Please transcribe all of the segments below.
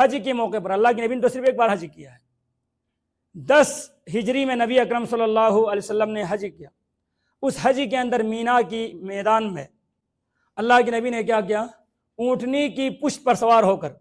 حج کے موقع پر اللہ کے نبی نے تو صرف ایک بار حج کیا ہے. 10 ہجری میں نبی اکرم صلی اللہ علیہ وسلم نے حج کیا. اس حج کے اندر مینا کی میدان میں اللہ کے نبی نے کیا کیا؟ اونٹنی کی پشت پر سوار ہو کر،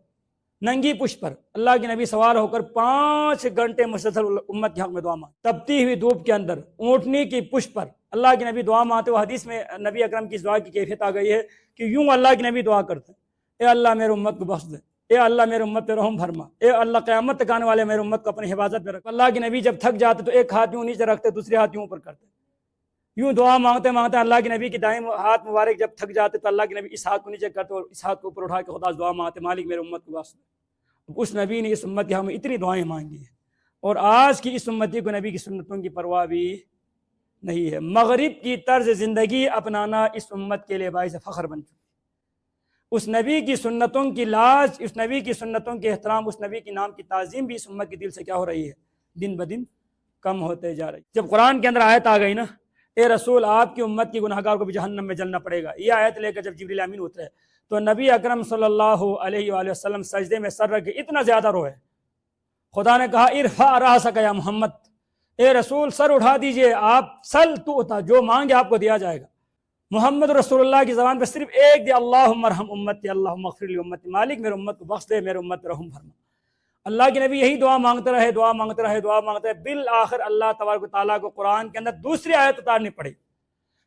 ننگی پشت پر اللہ کے نبی سوار ہو کر 5 گھنٹے مسلسل امت کے حق میں دعا مانگی. تپتی ہوئی دھوپ کے اندر اونٹنی کی پشت پر اللہ کے نبی دعا مانگتے ہوئے، حدیث میں نبی اکرم کی اس دعا کی کیفیت آ گئی ہے کہ یوں اللہ کے نبی دعا کرتے ہیں: اے اللہ میرے امت کو بخش دے، اے اللہ میرے امت پہ رحم فرما، اے اللہ قیامت تک آنے والے میرے امت کو اپنی حفاظت میں رکھ. اللہ کے نبی جب تھک جاتے تو ایک ہاتھ یوں نیچے رکھتے، دوسرے ہاتھ یوں اوپر کرتے. یوں دعا مانگتے مانگتے اللہ کے نبی کی دائیں ہاتھ مبارک جب تھک جاتے تو اللہ کے نبی اس ہاتھ کو نیچے کرتے اور اس ہاتھ کو اوپر اٹھا کے خدا سے دعا مانگتے: مالک میرے امت کو بخش دے. اس نبی نے اس امت کے ہمیں اتنی دعائیں مانگی ہیں، اور آج کی اس امتی کو نبی کی سنتوں کی پرواہ بھی نہیں ہے. مغرب کی طرز زندگی اپنانا اس امت کے لیے باعث فخر بن چکی. اس نبی کی سنتوں کی لاج، اس نبی کی سنتوں کے احترام، اس نبی کے نام کی تعظیم بھی اس امت کے دل سے کیا ہو رہی ہے؟ دن بدن کم ہوتے جا رہی. جب قرآن کے اندر آیت آ گئی نا، اے رسول آپ کی امت کی گناہگار کو بھی جہنم میں جلنا پڑے گا، یہ آیت لے کر جب جبریل امین اترے تو نبی اکرم صلی اللہ علیہ وآلہ وسلم سجدے میں سر رکھ کے اتنا زیادہ روئے. خدا نے کہا: ارفع راسک یا محمد، اے رسول سر اٹھا دیجئے آپ، سل تؤتا، جو مانگے آپ کو دیا جائے گا. محمد رسول اللہ کی زبان پہ صرف ایک دے: اللہم ارحم امتی، اللہم اغفر لی امتی، مالک میرے امت کو بخش دے، میرے امت پہ رحم فرما. اللہ کے نبی یہی دعا مانگتے رہے، دعا مانگتے رہے، دعا مانگتے رہے. بالآخر اللہ تبارک و تعالیٰ کو قرآن کے اندر دوسری آیت اتارنی پڑی.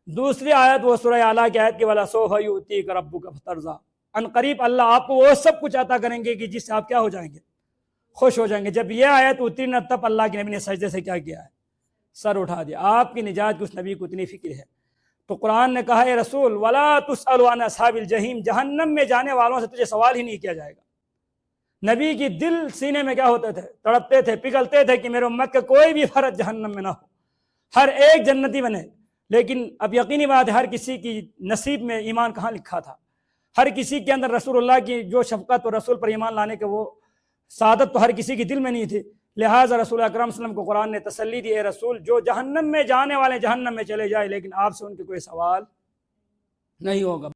دوسری آیت وہ سورہ اعلیٰ کی آیت کہ وَلَسَوْفَ يُؤْتِيكَ رَبُّكَ فَتَرْضَىٰ، ان قریب اللہ آپ کو وہ سب کچھ عطا کریں گے کہ جس سے آپ کیا ہو جائیں گے؟ خوش ہو جائیں گے. جب یہ آیت اتری نہ تب اللہ کے نبی نے سجدے سے کیا کیا ہے؟ سر اٹھا دیا. آپ کی نجات کی اس نبی کو اتنی فکر ہے تو قرآن نے کہا: اے رسول وَلَا تُسْأَلُ عَنْ أَصْحَابِ الْجَحِيمِ، جہنم میں جانے والوں سے تجھے سوال ہی نہیں کیا جائے گا. نبی کی دل سینے میں کیا ہوتے تھے؟ تڑپتے تھے، پگھلتے تھے کہ میرے امت کا کوئی بھی فرد جہنم میں نہ ہو، ہر ایک جنتی بنے. لیکن اب یقینی بات ہے ہر کسی کی نصیب میں ایمان کہاں لکھا تھا؟ ہر کسی کے اندر رسول اللہ کی جو شفقت اور رسول پر ایمان لانے کے وہ سعادت تو ہر کسی کی دل میں نہیں تھی. لہٰذا رسول اکرم صلی اللہ علیہ وسلم کو قرآن نے تسلی دی: اے رسول جو جہنم میں جانے والے جہنم میں چلے جائے لیکن آپ سے ان کے کوئی سوال نہیں ہوگا.